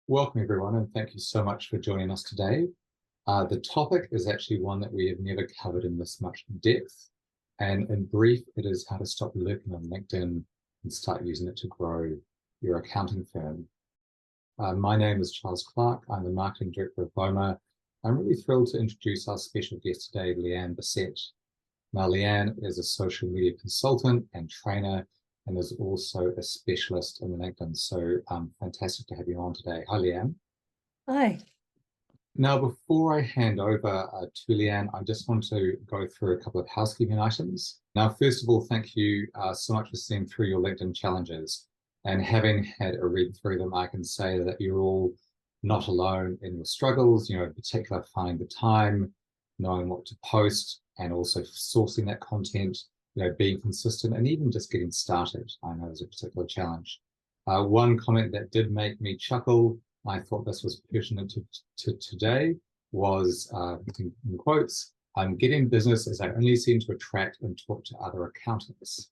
Welcome, everyone, and thank you so much for joining us today. The topic is actually one that we have never covered in this much depth. And in brief, it is how to stop lurking on LinkedIn and start using it to grow your accounting firm. My name is Charles Clark. I'm the Marketing Director of Boma. I'm really thrilled to introduce our special guest today, Leanne Bissett. Now, Leanne is a social media consultant and trainer, and is also a specialist in LinkedIn. So fantastic to have you on today. Hi, Leanne. Hi. Now, before I hand over to Leanne, I just want to go through a couple of housekeeping items. Now, first of all, thank you so much for seeing through your LinkedIn challenges. And having had a read through them, I can say that you're all not alone in your struggles, in particular, finding the time, knowing what to post, and also sourcing that content, being consistent, and even just getting started. I know is a particular challenge. One comment that did make me chuckle, I thought this was pertinent to today, was, in quotes, "I'm getting business as I only seem to attract and talk to other accountants."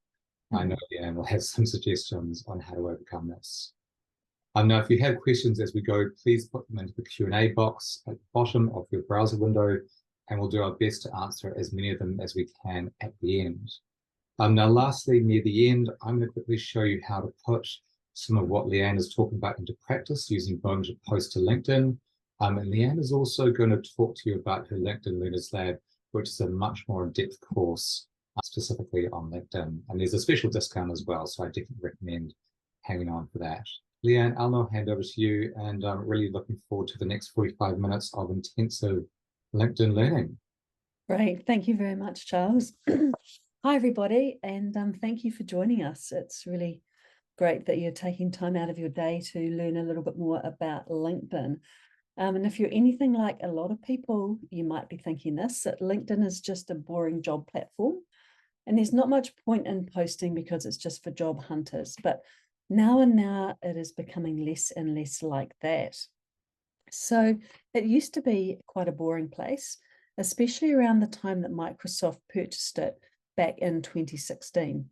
I know Leanne will have some suggestions on how to overcome this. Now, if you have questions as we go, please put them into the Q&A box at the bottom of your browser window, and we'll do our best to answer as many of them as we can at the end. Now, lastly, near the end, I'm going to quickly show you how to put some of what Leanne is talking about into practice using Boma to post to LinkedIn. And Leanne is also going to talk to you about her LinkedIn Learners Lab, which is a much more in-depth course specifically on LinkedIn. And there's a special discount as well, so I definitely recommend hanging on for that. Leanne, I'll now hand over to you, and I'm really looking forward to the next 45 minutes of intensive LinkedIn learning. Great. Thank you very much, Charles. Hi, everybody, and thank you for joining us. It's really great that you're taking time out of your day to learn a little bit more about LinkedIn. And if you're anything like a lot of people, you might be thinking this, that LinkedIn is just a boring job platform. And there's not much point in posting because it's just for job hunters. But now it is becoming less and less like that. So it used to be quite a boring place, especially around the time that Microsoft purchased it back in 2016.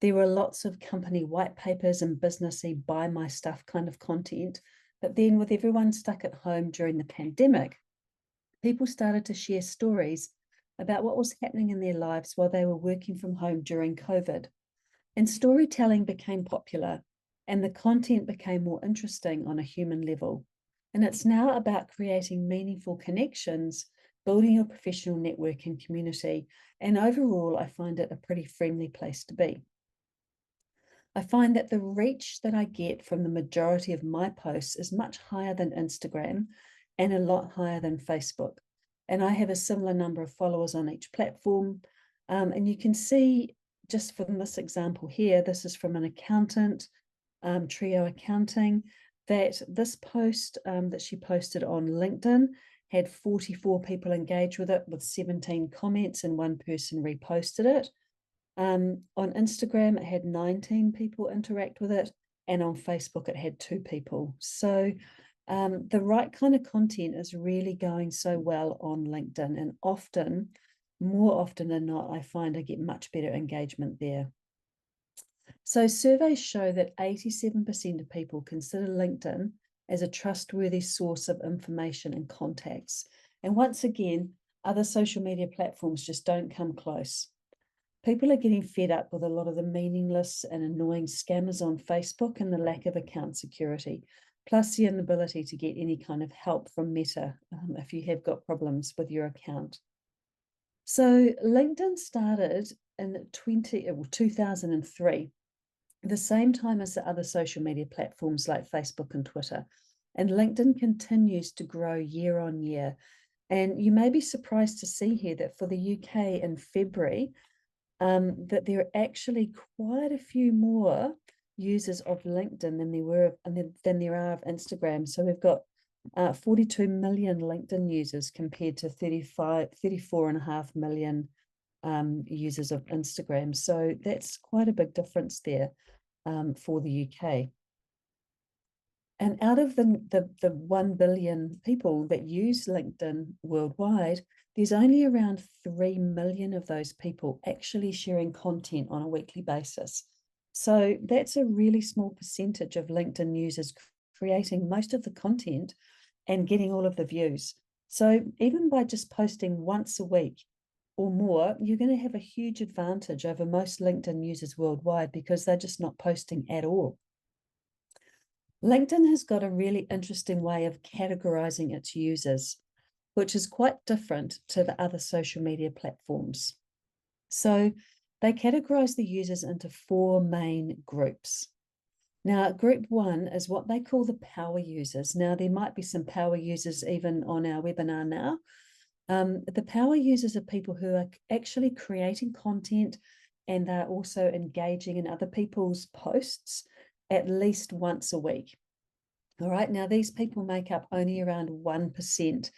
There were lots of company white papers and businessy buy my stuff kind of content. But then with everyone stuck at home during the pandemic, people started to share stories about what was happening in their lives while they were working from home during COVID. And storytelling became popular, and the content became more interesting on a human level. And it's now about creating meaningful connections, building your professional network and community. And overall, I find it a pretty friendly place to be. I find that the reach that I get from the majority of my posts is much higher than Instagram and a lot higher than Facebook. And I have a similar number of followers on each platform. And you can see just from this example here, this is from an accountant, Trio Accounting, that this post that she posted on LinkedIn had 44 people engage with it with 17 comments and one person reposted it. On Instagram, it had 19 people interact with it, and on Facebook, it had 2 people. So the right kind of content is really going so well on LinkedIn, and more often than not, I find I get much better engagement there. So surveys show that 87% of people consider LinkedIn as a trustworthy source of information and contacts. And once again, other social media platforms just don't come close. People are getting fed up with a lot of the meaningless and annoying scammers on Facebook and the lack of account security, plus the inability to get any kind of help from Meta if you have got problems with your account. So LinkedIn started in 2003, the same time as the other social media platforms like Facebook and Twitter. And LinkedIn continues to grow year on year. And you may be surprised to see here that for the UK in February, that there are actually quite a few more users of LinkedIn than there are of Instagram. So we've got 42 million LinkedIn users compared to 34.5 million users of Instagram. So that's quite a big difference there for the UK. And out of the 1 billion people that use LinkedIn worldwide, there's only around 3 million of those people actually sharing content on a weekly basis. So that's a really small percentage of LinkedIn users creating most of the content and getting all of the views. So even by just posting once a week or more, you're going to have a huge advantage over most LinkedIn users worldwide because they're just not posting at all. LinkedIn has got a really interesting way of categorizing its users, which is quite different to the other social media platforms. So they categorize the users into 4 main groups. Now, group 1 is what they call the power users. Now, there might be some power users even on our webinar now. The power users are people who are actually creating content and they're also engaging in other people's posts at least once a week. All right, now these people make up only around 1%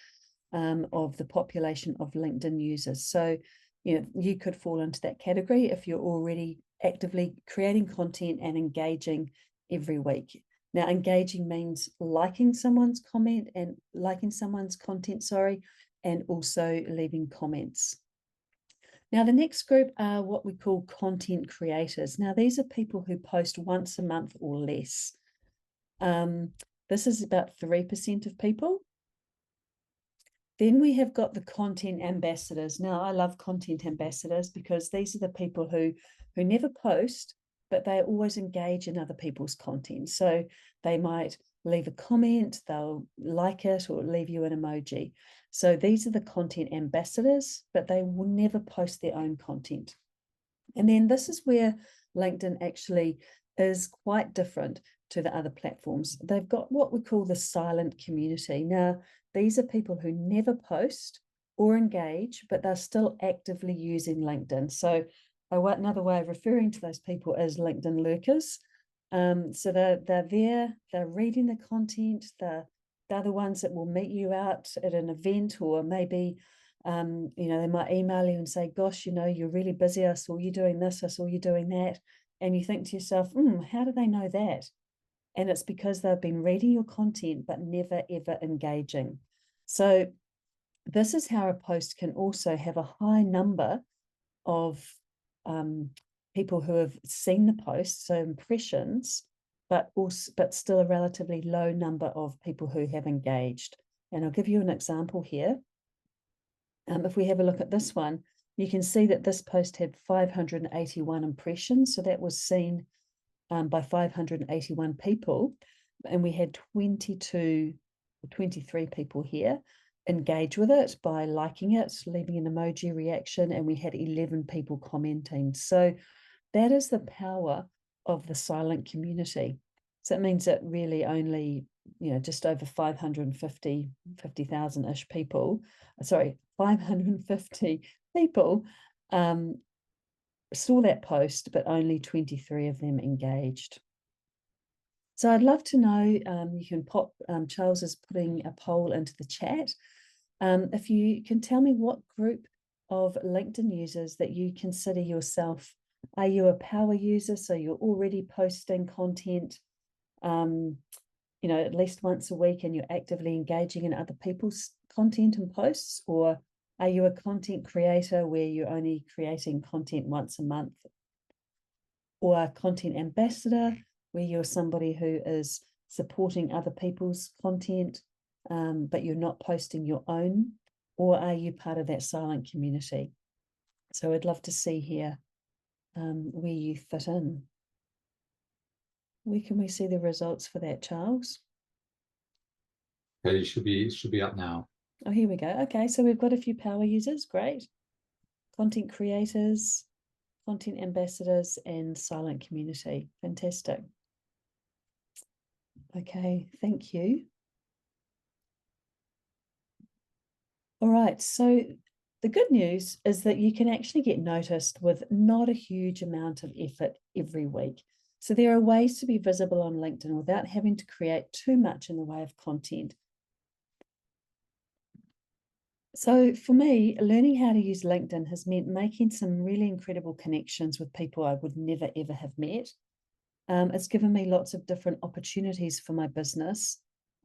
of the population of LinkedIn users. So, you could fall into that category if you're already actively creating content and engaging every week. Now, engaging means liking someone's comment and liking someone's content, and also leaving comments. Now, the next group are what we call content creators. Now, these are people who post once a month or less. This is about 3% of people. Then we have got the content ambassadors. Now, I love content ambassadors because these are the people who never post, but they always engage in other people's content. So they might leave a comment, they'll like it, or leave you an emoji. So these are the content ambassadors, but they will never post their own content. And then this is where LinkedIn actually is quite different to the other platforms. They've got what we call the silent community. Now, these are people who never post or engage, but they're still actively using LinkedIn. So another way of referring to those people is LinkedIn lurkers. So they're there, they're reading the content, they're the ones that will meet you out at an event, or maybe they might email you and say, gosh, you're really busy, I saw you doing this, I saw you doing that. And you think to yourself, how do they know that? And it's because they've been reading your content, but never, ever engaging. So this is how a post can also have a high number of people who have seen the post, so impressions, but still a relatively low number of people who have engaged. And I'll give you an example here. If we have a look at this one, you can see that this post had 581 impressions. So that was seen by 581 people. And we had 23 people here engage with it by liking it, leaving an emoji reaction, and we had 11 people commenting. So that is the power of the silent community. So it means that really only, just over 50,000-ish people, 550 people saw that post, but only 23 of them engaged. So I'd love to know, you can pop, Charles is putting a poll into the chat. If you can tell me what group of LinkedIn users that you consider yourself. Are you a power user? So you're already posting content, at least once a week, and you're actively engaging in other people's content and posts? Or are you a content creator where you're only creating content once a month? Or a content ambassador where you're somebody who is supporting other people's content, but you're not posting your own? Or are you part of that silent community? So I'd love to see here where you fit in. Where can we see the results for that, Charles? Okay, it should be up now. Oh, here we go. Okay, so we've got a few power users. Great. Content creators, content ambassadors, and silent community. Fantastic. Okay, thank you. All right, so the good news is that you can actually get noticed with not a huge amount of effort every week. So there are ways to be visible on LinkedIn without having to create too much in the way of content. So for me, learning how to use LinkedIn has meant making some really incredible connections with people I would never, ever have met. It's given me lots of different opportunities for my business.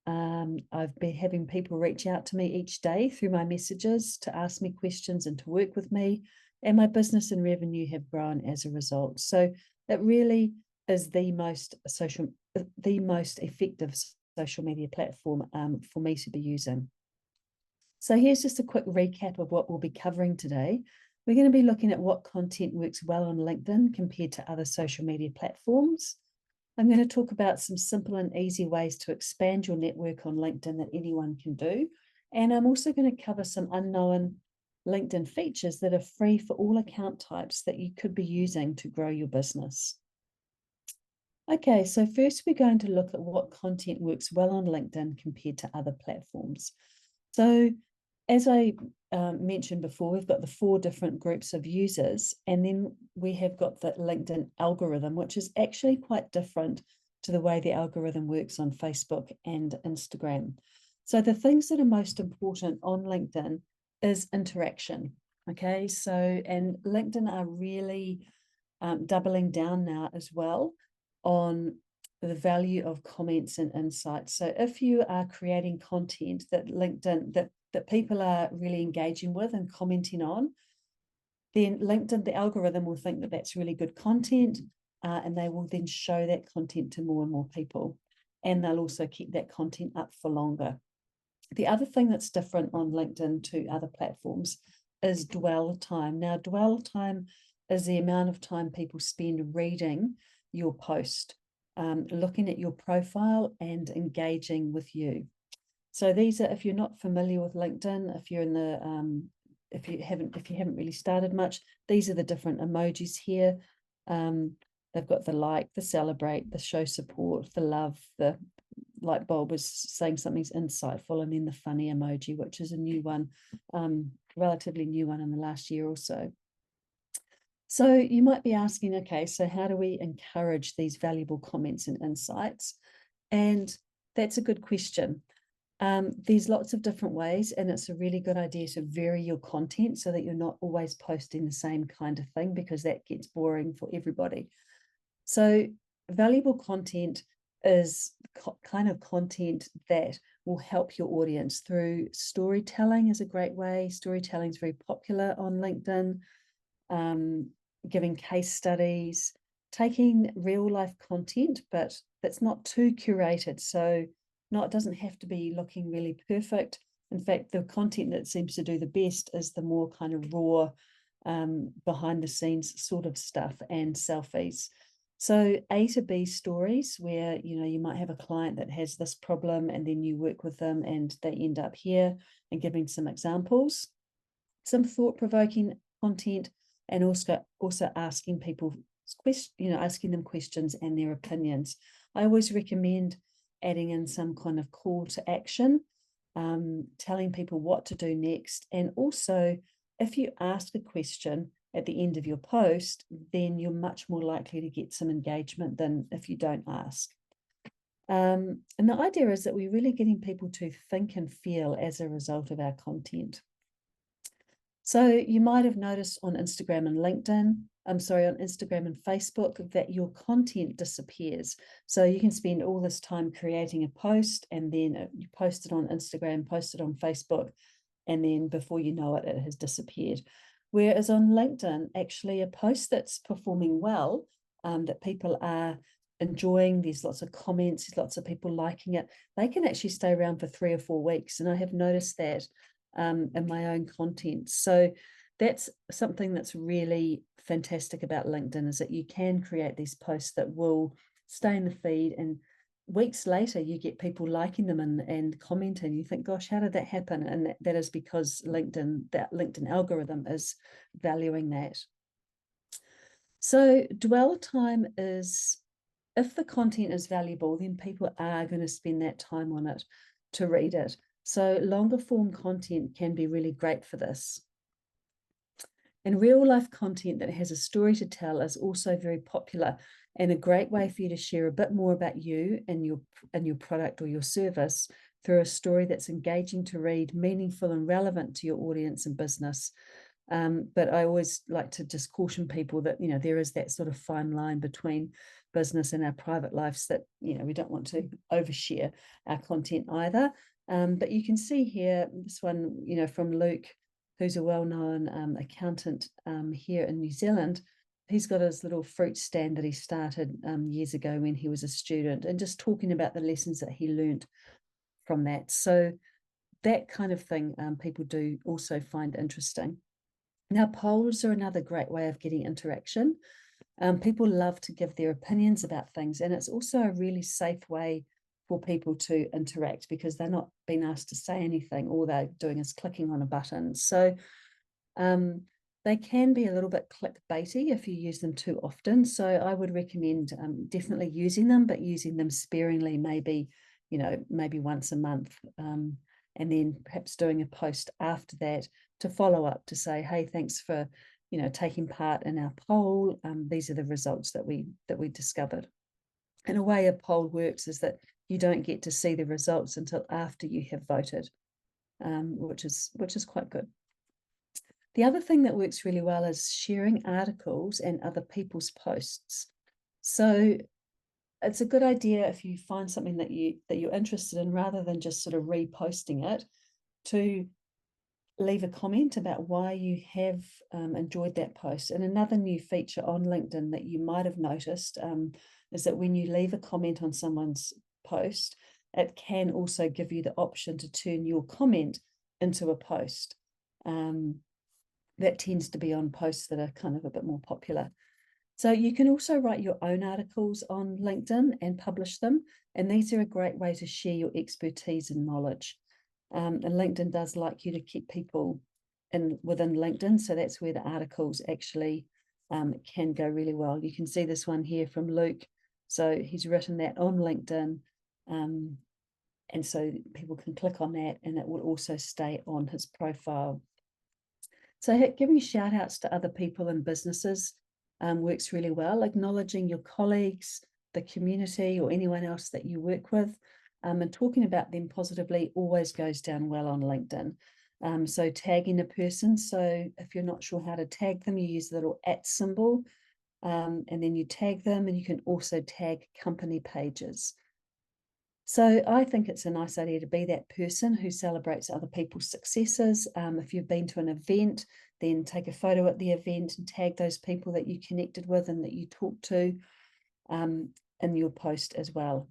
I've been having people reach out to me each day through my messages to ask me questions and to work with me, and my business and revenue have grown as a result. So it really is the most effective social media platform for me to be using. So here's just a quick recap of what we'll be covering today. We're going to be looking at what content works well on LinkedIn compared to other social media platforms. I'm going to talk about some simple and easy ways to expand your network on LinkedIn that anyone can do. And I'm also going to cover some unknown LinkedIn features that are free for all account types that you could be using to grow your business. Okay, so first we're going to look at what content works well on LinkedIn compared to other platforms. So as I mentioned before, we've got the 4 different groups of users, and then we have got the LinkedIn algorithm, which is actually quite different to the way the algorithm works on Facebook and Instagram. So the things that are most important on LinkedIn is interaction. Okay, so, and LinkedIn are really doubling down now as well on the value of comments and insights. So if you are creating content that LinkedIn, that people are really engaging with and commenting on, then LinkedIn, the algorithm will think that that's really good content, and they will then show that content to more and more people. And they'll also keep that content up for longer. The other thing that's different on LinkedIn to other platforms is dwell time. Now, dwell time is the amount of time people spend reading your post, looking at your profile and engaging with you. So these are, if you're not familiar with LinkedIn, if you're in the if you haven't really started much, these are the different emojis here. They've got the like, the celebrate, the show support, the love, the light bulb is saying something's insightful, and then the funny emoji, which is a new one, relatively new one in the last year or so. So you might be asking, okay, so how do we encourage these valuable comments and insights? And that's a good question. There's lots of different ways, and it's a really good idea to vary your content so that you're not always posting the same kind of thing, because that gets boring for everybody. So valuable content is kind of content that will help your audience through storytelling is a great way. Storytelling is very popular on LinkedIn. Giving case studies, taking real life content, but that's not too curated. So it doesn't have to be looking really perfect. In fact, the content that seems to do the best is the more kind of raw, behind the scenes sort of stuff, and selfies. So A to B stories where, you might have a client that has this problem, and then you work with them and they end up here, and giving some examples, some thought-provoking content, and also asking people asking them questions and their opinions. I always recommend adding in some kind of call to action, telling people what to do next. And also, if you ask a question at the end of your post, then you're much more likely to get some engagement than if you don't ask. And the idea is that we're really getting people to think and feel as a result of our content. So you might have noticed on Instagram and on Instagram and Facebook, that your content disappears. So you can spend all this time creating a post, and then you post it on Instagram, post it on Facebook, and then before you know it, it has disappeared. Whereas on LinkedIn, actually a post that's performing well, that people are enjoying, there's lots of comments, there's lots of people liking it, they can actually stay around for 3 or 4 weeks. And I have noticed that in my own content. So that's something that's really fantastic about LinkedIn, is that you can create these posts that will stay in the feed, and weeks later you get people liking them and commenting. You think, gosh, how did that happen? And that is because that LinkedIn algorithm is valuing that. So dwell time is, if the content is valuable, then people are going to spend that time on it to read it. So longer form content can be really great for this. And real life content that has a story to tell is also very popular, and a great way for you to share a bit more about you and your product or your service through a story that's engaging to read, meaningful and relevant to your audience and business. But I always like to just caution people that, there is that sort of fine line between business and our private lives, that, we don't want to overshare our content either. But you can see here, this one, from Luke, who's a well-known accountant here in New Zealand. he's got his little fruit stand that he started years ago when he was a student, and just talking about the lessons that he learned from that. So that kind of thing people do also find interesting. Now, polls are another great way of getting interaction. People love to give their opinions about things, and it's also a really safe way for people to interact because they're not being asked to say anything. All they're doing is clicking on a button. So they can be a little bit clickbaity if you use them too often. So I would recommend definitely using them, but using them sparingly, maybe, maybe once a month. And then perhaps doing a post after that to follow up to say, hey, thanks for, taking part in our poll. These are the results that we discovered. And a way a poll works is that you don't get to see the results until after you have voted, which is quite good. The other thing that works really well is sharing articles and other people's posts. So it's a good idea if you find something that you're interested in, rather than just sort of reposting it, to leave a comment about why you have enjoyed that post. And another new feature on LinkedIn that you might have noticed is that when you leave a comment on someone's post, it can also give you the option to turn your comment into a post. That tends to be on posts that are kind of a bit more popular. So you can also write your own articles on LinkedIn and publish them. And these are a great way to share your expertise and knowledge. And LinkedIn does like you to keep people within LinkedIn. So that's where the articles actually can go really well. You can see this one here from Luke. So he's written that on LinkedIn. And so people can click on that, and it will also stay on his profile. So giving shout outs to other people and businesses works really well. Acknowledging your colleagues, the community, or anyone else that you work with, and talking about them positively always goes down well on LinkedIn. So tagging a person. So if you're not sure how to tag them, you use the little @ symbol, and then you tag them, and you can also tag company pages. So I think it's a nice idea to be that person who celebrates other people's successes. If you've been to an event, then take a photo at the event and tag those people that you connected with and that you talked to in your post as well.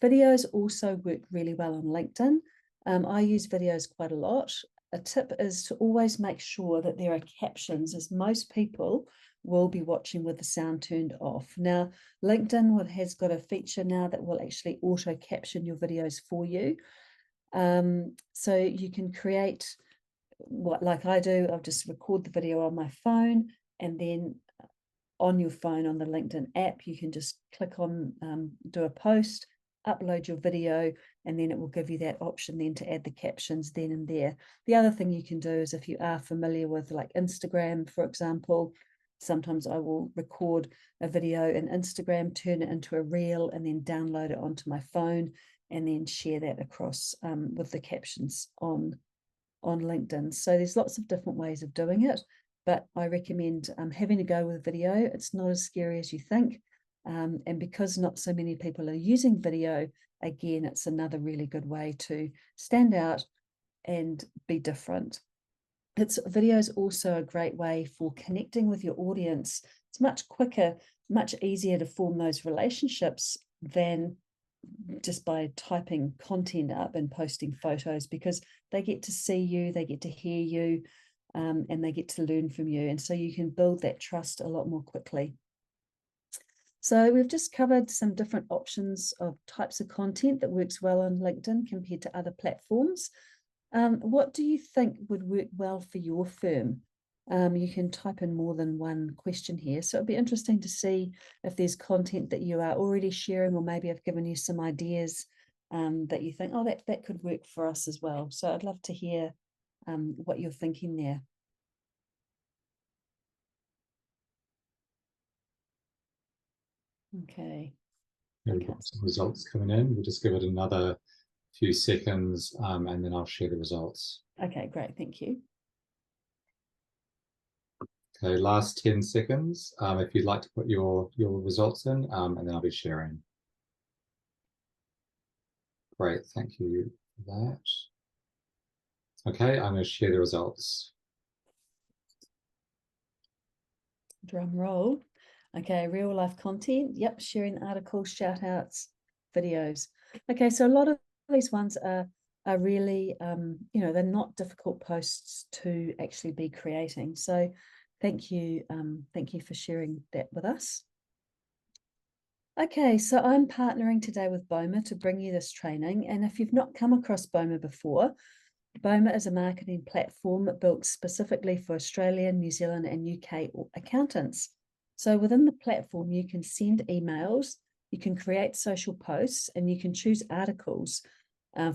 Videos also work really well on LinkedIn. I use videos quite a lot. A tip is to always make sure that there are captions, as most people will be watching with the sound turned off. Now, LinkedIn has got a feature now that will actually auto caption your videos for you. So you can create like I do. I'll just record the video on my phone, and then on your phone on the LinkedIn app, you can just click on do a post, upload your video, and then it will give you that option then to add the captions then and there. The other thing you can do is, if you are familiar with like Instagram, for example, sometimes I will record a video in Instagram, turn it into a reel, and then download it onto my phone, and then share that across with the captions on LinkedIn. So there's lots of different ways of doing it, but I recommend having a go with video. It's not as scary as you think. And because not so many people are using video, again, it's another really good way to stand out and be different. Video is also a great way for connecting with your audience. It's much quicker, much easier to form those relationships than just by typing content up and posting photos, because they get to see you, they get to hear you, and they get to learn from you. And so you can build that trust a lot more quickly. So we've just covered some different options of types of content that works well on LinkedIn compared to other platforms. What do you think would work well for your firm? You can type in more than one question here. So it'd be interesting to see if there's content that you are already sharing, or maybe I've given you some ideas that you think, oh, that could work for us as well. So I'd love to hear what you're thinking there. Okay. We've got some results coming in. We'll just give it another few seconds, and then I'll share the results. Okay, great. Thank you. Okay, last 10 seconds. If you'd like to put your results in, and then I'll be sharing. Great, thank you for that. Okay, I'm going to share the results. Drum roll. Okay, real life content. Yep, sharing articles, shout outs, videos. Okay, so a lot of these ones are really, they're not difficult posts to actually be creating. So thank you for sharing that with us. Okay, so I'm partnering today with Boma to bring you this training. And if you've not come across Boma before, Boma is a marketing platform built specifically for Australian, New Zealand, and UK accountants. So within the platform, you can send emails, you can create social posts, and you can choose articles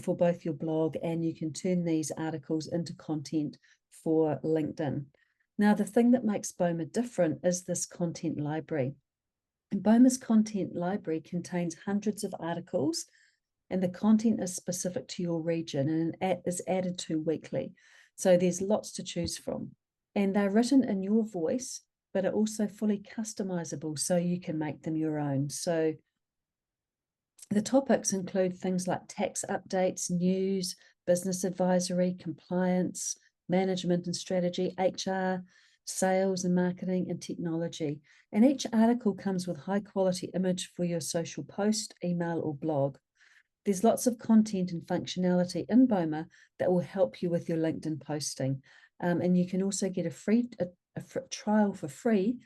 for both your blog, and you can turn these articles into content for LinkedIn. Now, the thing that makes Boma different is this content library. And Boma's content library contains hundreds of articles, and the content is specific to your region and is added to weekly. So there's lots to choose from. And they're written in your voice, but are also fully customizable so you can make them your own. So the topics include things like tax updates, news, business advisory, compliance, management and strategy, HR, sales and marketing, and technology. And each article comes with high quality image for your social post, email, or blog. There's lots of content and functionality in Boma that will help you with your LinkedIn posting. And you can also get a trial for free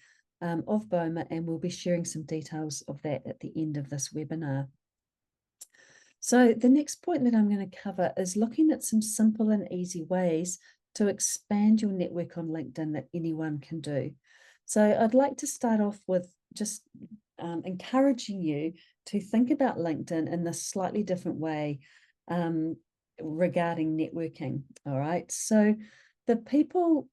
of Boma, and we'll be sharing some details of that at the end of this webinar. So the next point that I'm going to cover is looking at some simple and easy ways to expand your network on LinkedIn that anyone can do. So I'd like to start off with just encouraging you to think about LinkedIn in this slightly different way regarding networking. All right. So the people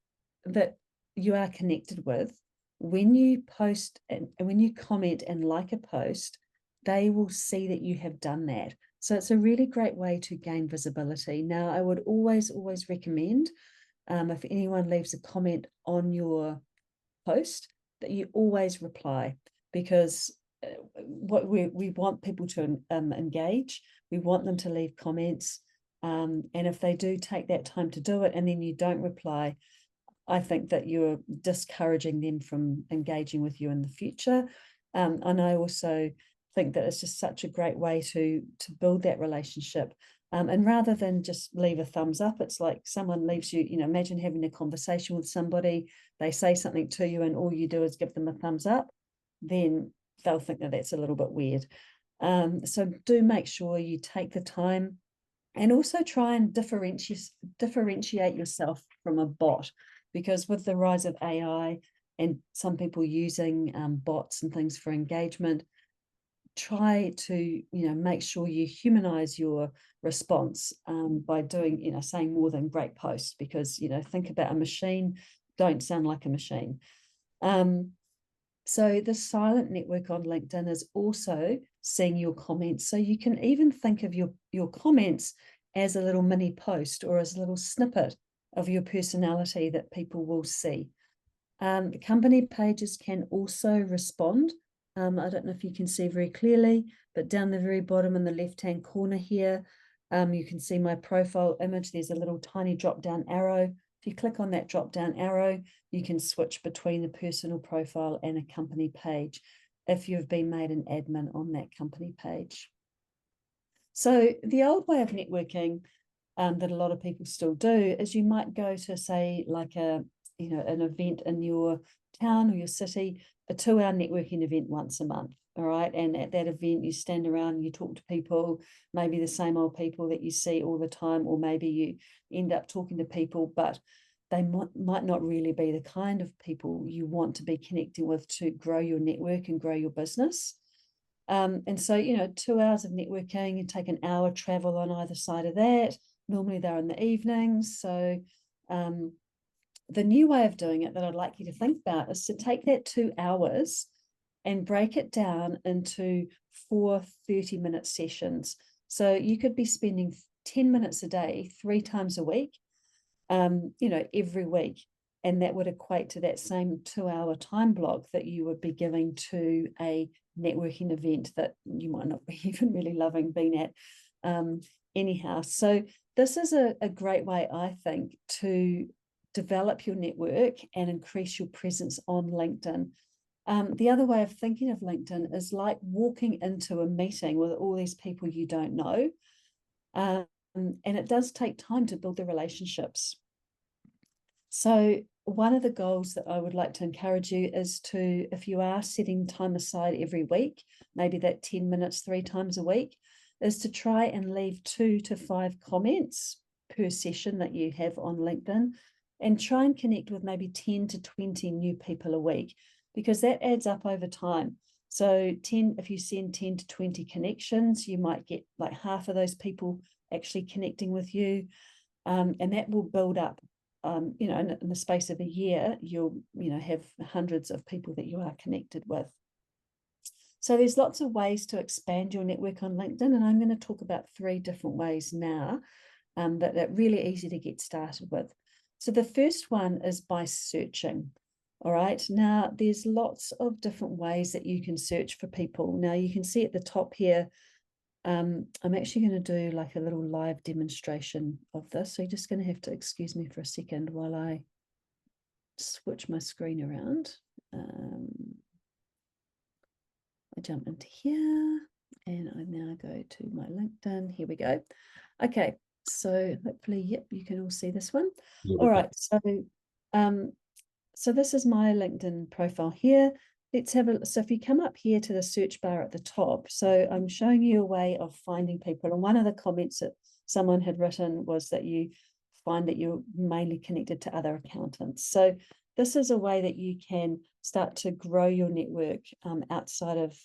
that you are connected with, when you post and when you comment and like a post, they will see that you have done that. So it's a really great way to gain visibility. Now, I would always recommend if anyone leaves a comment on your post that you always reply, because what we want people to engage. We want them to leave comments. And if they do take that time to do it and then you don't reply, I think that you're discouraging them from engaging with you in the future. And I also think that it's just such a great way to build that relationship. And rather than just leave a thumbs up, it's like someone leaves you, imagine having a conversation with somebody, they say something to you and all you do is give them a thumbs up, then they'll think that that's a little bit weird. So do make sure you take the time and also try and differentiate yourself from a bot, because with the rise of AI and some people using bots and things for engagement, try to make sure you humanize your response by doing saying more than great posts, because think about a machine, don't sound like a machine. So the silent network on LinkedIn is also seeing your comments. So you can even think of your comments as a little mini post or as a little snippet of your personality that people will see. Company pages can also respond. I don't know if you can see very clearly, but down the very bottom in the left-hand corner here, you can see my profile image. There's a little tiny drop-down arrow. If you click on that drop-down arrow, you can switch between a personal profile and a company page if you've been made an admin on that company page. So the old way of networking that a lot of people still do is you might go to, say, like an event in your town or your city, a 2-hour networking event once a month. All right. And at that event, you stand around and you talk to people, maybe the same old people that you see all the time, or maybe you end up talking to people, but they might not really be the kind of people you want to be connecting with to grow your network and grow your business. And so, 2 hours of networking, you take an hour travel on either side of that. Normally they're in the evenings. So the new way of doing it that I'd like you to think about is to take that 2 hours and break it down into 4 30-minute sessions. So you could be spending 10 minutes a day, 3 times a week, every week. And that would equate to that same 2-hour time block that you would be giving to a networking event that you might not be even really loving being at anyhow. So this is a great way, I think, to develop your network and increase your presence on LinkedIn. The other way of thinking of LinkedIn is like walking into a meeting with all these people you don't know. And it does take time to build the relationships. So one of the goals that I would like to encourage you is to, if you are setting time aside every week, maybe that 10 minutes 3 times a week, is to try and leave 2 to 5 comments per session that you have on LinkedIn, and try and connect with maybe 10 to 20 new people a week, because that adds up over time. So if you send 10 to 20 connections, you might get like half of those people actually connecting with you. And that will build up. In the space of a year, you'll have hundreds of people that you are connected with. So there's lots of ways to expand your network on LinkedIn, and I'm going to talk about 3 different ways now that are really easy to get started with. So the first one is by searching. All right, now there's lots of different ways that you can search for people. Now you can see at the top here, I'm actually going to do like a little live demonstration of this. So you're just going to have to excuse me for a second while I switch my screen around. I jump into here and I now go to my LinkedIn. Here we go. Okay, so hopefully, yep, you can all see this one. All right, so this is my LinkedIn profile here. Let's have a, so if you come up here to the search bar at the top, so I'm showing you a way of finding people. And one of the comments that someone had written was that you find that you're mainly connected to other accountants. So this is a way that you can start to grow your network outside of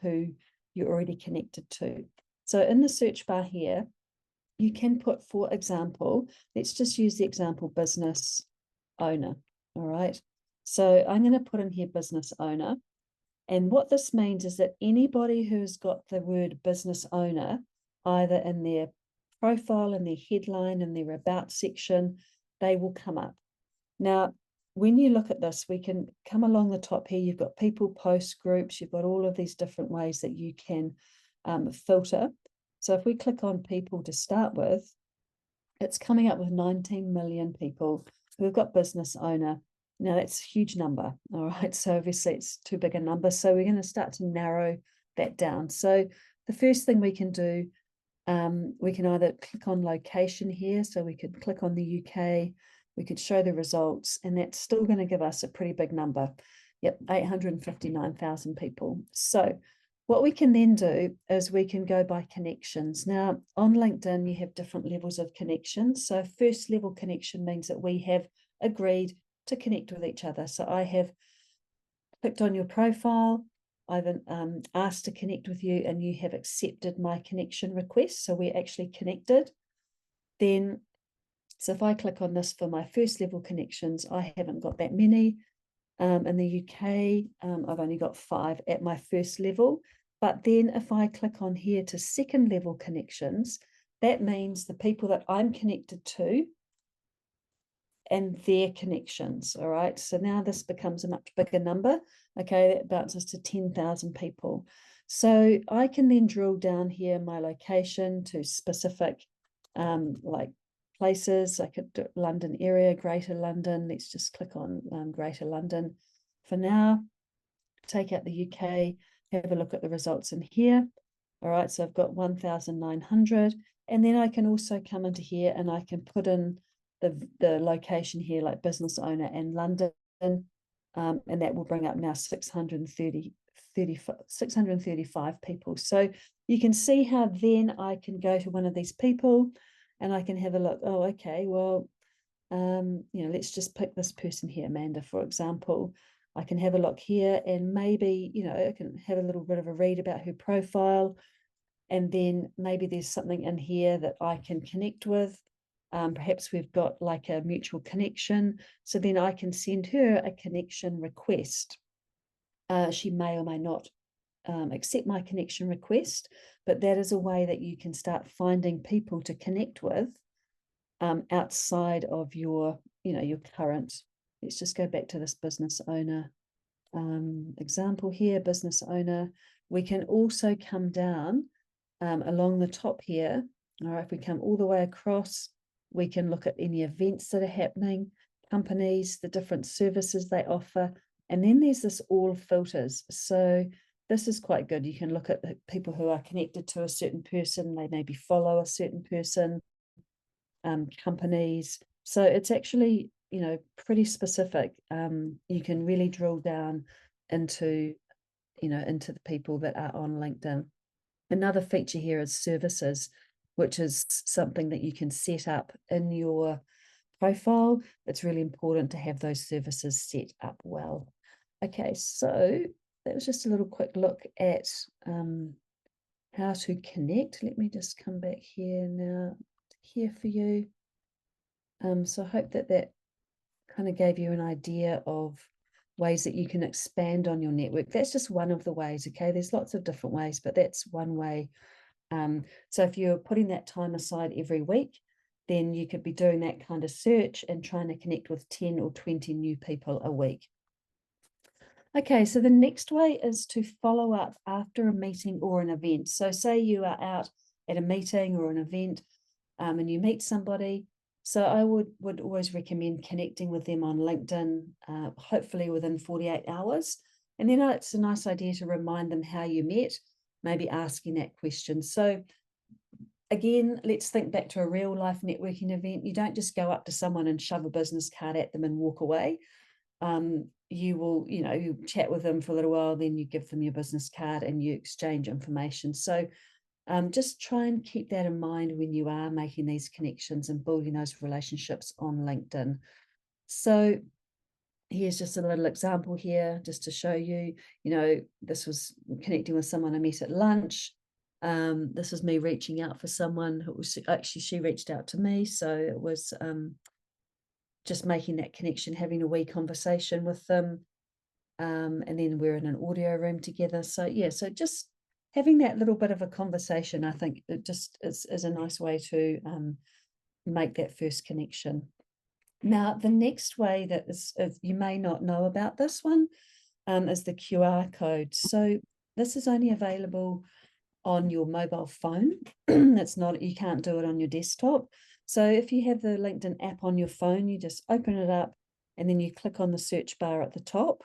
who you're already connected to. So in the search bar here, you can put, for example, let's just use the example business owner. All right. So I'm going to put in here business owner. And what this means is that anybody who's got the word business owner, either in their profile, in their headline, in their about section, they will come up. Now, when you look at this, we can come along the top here. You've got people, posts, groups. You've got all of these different ways that you can filter. So if we click on people to start with, it's coming up with 19 million people who have got business owner. Now that's a huge number. All right. So obviously it's too big a number. So we're going to start to narrow that down. So the first thing we can do, we can either click on location here. So we could click on the UK. We could show the results, and that's still going to give us a pretty big number. Yep, 859,000 people. So what we can then do is we can go by connections. Now, on LinkedIn, you have different levels of connections. So first level connection means that we have agreed to connect with each other. So I have clicked on your profile, I've asked to connect with you, and you have accepted my connection request. So we're actually connected. Then, so if I click on this for my first level connections, I haven't got that many. In the UK, I've only got 5 at my first level. But then if I click on here to second level connections, that means the people that I'm connected to and their connections. All right. So now this becomes a much bigger number. Okay. That bounces to 10,000 people. So I can then drill down here my location to specific like places. I could do London area, Greater London. Let's just click on Greater London for now. Take out the UK, have a look at the results in here. All right, so I've got 1,900. And then I can also come into here and I can put in the location here, like business owner and London. And that will bring up now 635 people. So you can see how then I can go to one of these people and I can have a look. Oh, okay, well, let's just pick this person here, Amanda, for example. I can have a look here and maybe, I can have a little bit of a read about her profile. And then maybe there's something in here that I can connect with. Perhaps we've got like a mutual connection. So then I can send her a connection request. She may or may not accept my connection request, but that is a way that you can start finding people to connect with outside of your current. Let's just go back to this business owner example here, business owner. We can also come down along the top here. All right, if we come all the way across, we can look at any events that are happening, companies, the different services they offer. And then there's this all filters. So this is quite good. You can look at people who are connected to a certain person. They maybe follow a certain person, companies. So it's actually, pretty specific. You can really drill down into, into the people that are on LinkedIn. Another feature here is services, which is something that you can set up in your profile. It's really important to have those services set up well. Okay, so that was just a little quick look at how to connect. Let me just come back here now, here for you. So I hope that kind of gave you an idea of ways that you can expand on your network. That's just one of the ways, okay? There's lots of different ways, but that's one way. So if you're putting that time aside every week, then you could be doing that kind of search and trying to connect with 10 or 20 new people a week. Okay, so the next way is to follow up after a meeting or an event. So say you are out at a meeting or an event, and you meet somebody. So I would always recommend connecting with them on LinkedIn, hopefully within 48 hours. And then it's a nice idea to remind them how you met, maybe asking that question. So again, let's think back to a real life networking event. You don't just go up to someone and shove a business card at them and walk away. You will, you chat with them for a little while, then you give them your business card and you exchange information. So just try and keep that in mind when you are making these connections and building those relationships on LinkedIn. So here's just a little example here, just to show you, this was connecting with someone I met at lunch. This was me reaching out for someone who was actually, she reached out to me. So it was just making that connection, having a wee conversation with them. And then we're in an audio room together. So yeah, so just having that little bit of a conversation, I think it just is a nice way to make that first connection. Now, the next way that is you may not know about this one, is the QR code. So this is only available on your mobile phone. It's not, you can't do it on your desktop. So if you have the LinkedIn app on your phone, you just open it up and then you click on the search bar at the top.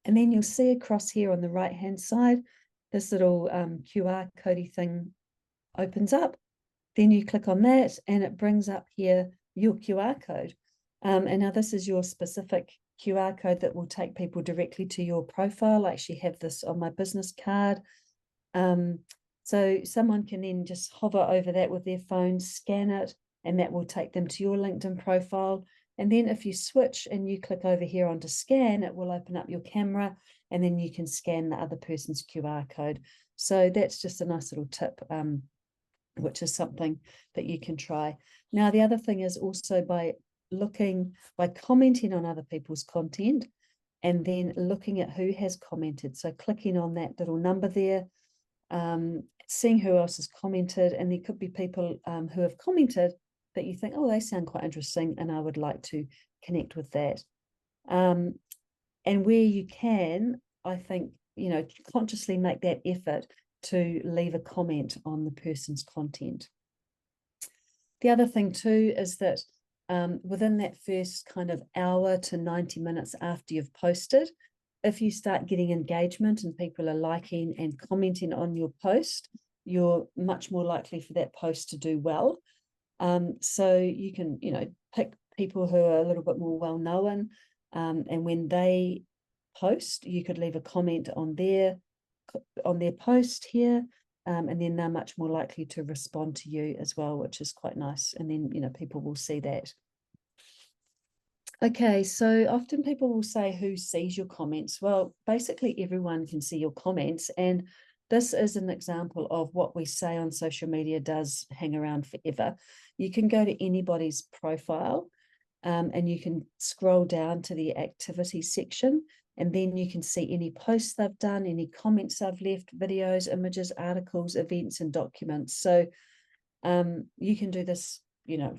And then you'll see across here on the right-hand side, this little QR codey thing opens up. Then you click on that and it brings up here your QR code. And now this is your specific QR code that will take people directly to your profile. I actually have this on my business card. So someone can then just hover over that with their phone, scan it, and that will take them to your LinkedIn profile. And then if you switch and you click over here onto scan, it will open up your camera and then you can scan the other person's QR code. So that's just a nice little tip, which is something that you can try. Now, the other thing is also by commenting on other people's content and then looking at who has commented. So clicking on that little number there, seeing who else has commented, and there could be people who have commented that you think, oh, they sound quite interesting and I would like to connect with that. And where you can, I think, consciously make that effort to leave a comment on the person's content. The other thing too is that within that first kind of hour to 90 minutes after you've posted, if you start getting engagement and people are liking and commenting on your post, you're much more likely for that post to do well. So you can, pick people who are a little bit more well-known, and when they post, you could leave a comment on their post here, and then they're much more likely to respond to you as well, which is quite nice. And then, people will see that. Okay, so often people will say, who sees your comments? Well, basically everyone can see your comments, and this is an example of what we say on social media does hang around forever. You can go to anybody's profile, and you can scroll down to the activity section, and then you can see any posts they've done, any comments they've left, videos, images, articles, events, and documents. So you can do this,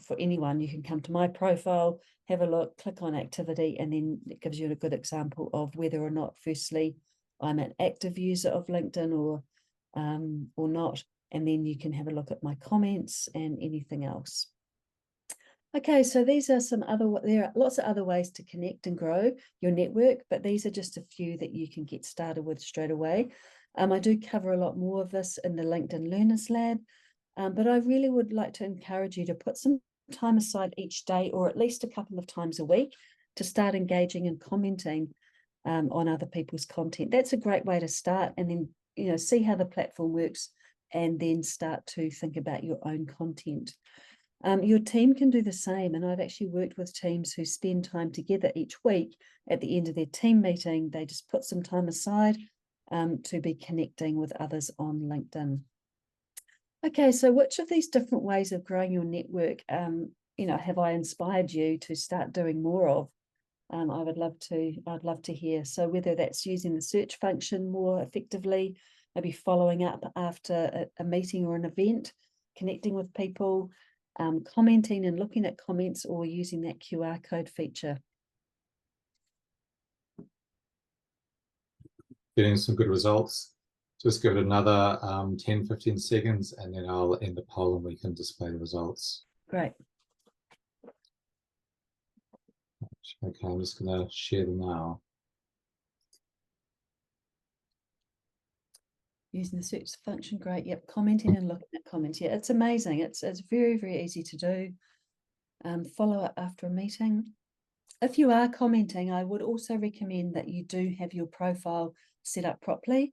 for anyone. You can come to my profile, have a look, click on activity, and then it gives you a good example of whether or not, firstly, I'm an active user of LinkedIn or not. And then you can have a look at my comments and anything else. Okay, so these are there are lots of other ways to connect and grow your network, but these are just a few that you can get started with straight away. I do cover a lot more of this in the LinkedIn Learners Lab, but I really would like to encourage you to put some time aside each day, or at least a couple of times a week, to start engaging and commenting on other people's content. That's a great way to start, and then see how the platform works, and then start to think about your own content. Your team can do the same, and I've actually worked with teams who spend time together each week. At the end of their team meeting, they just put some time aside to be connecting with others on LinkedIn. Okay, so which of these different ways of growing your network, have I inspired you to start doing more of? I'd love to hear. So whether that's using the search function more effectively, maybe following up after a meeting or an event, connecting with people, commenting and looking at comments, or using that QR code feature. Getting some good results. Just give it another 10-15 seconds, and then I'll end the poll and we can display the results. Great. Okay, I'm just going to share them now. Using the search function, great. Yep, commenting and looking at comments. Yeah, it's amazing. It's very, very easy to do. Follow up after a meeting. If you are commenting, I would also recommend that you do have your profile set up properly.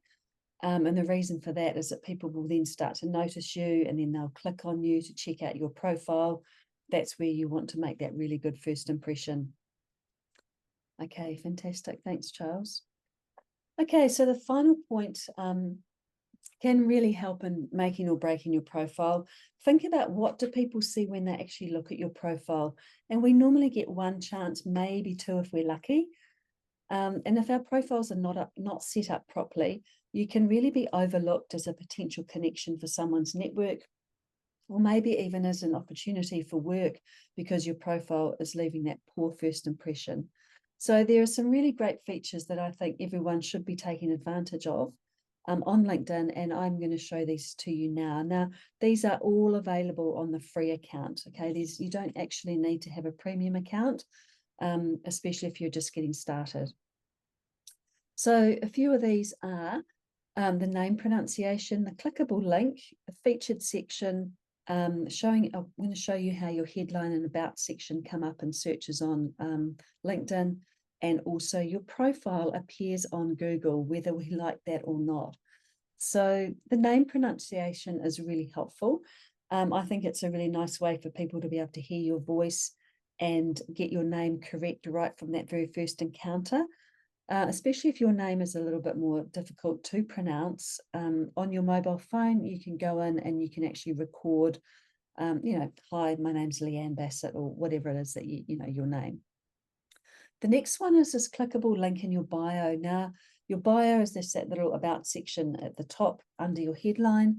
And the reason for that is that people will then start to notice you, and then they'll click on you to check out your profile. That's where you want to make that really good first impression. Okay, fantastic. Thanks, Charles. Okay, so the final point can really help in making or breaking your profile. Think about, what do people see when they actually look at your profile? And we normally get one chance, maybe two if we're lucky. And if our profiles are not set up properly, you can really be overlooked as a potential connection for someone's network, or maybe even as an opportunity for work, because your profile is leaving that poor first impression. So there are some really great features that I think everyone should be taking advantage of on LinkedIn, and I'm going to show these to you now. Now, these are all available on the free account. Okay, you don't actually need to have a premium account, especially if you're just getting started. So a few of these are the name pronunciation, the clickable link, the featured section, I'm going to show you how your headline and about section come up in searches on LinkedIn, and also your profile appears on Google, whether we like that or not. So the name pronunciation is really helpful. I think it's a really nice way for people to be able to hear your voice and get your name correct right from that very first encounter. Especially if your name is a little bit more difficult to pronounce. On your mobile phone, you can go in and you can actually record, hi, my name's Leanne Bassett, or whatever it is that your name. The next one is this clickable link in your bio. Now, your bio is that little about section at the top under your headline.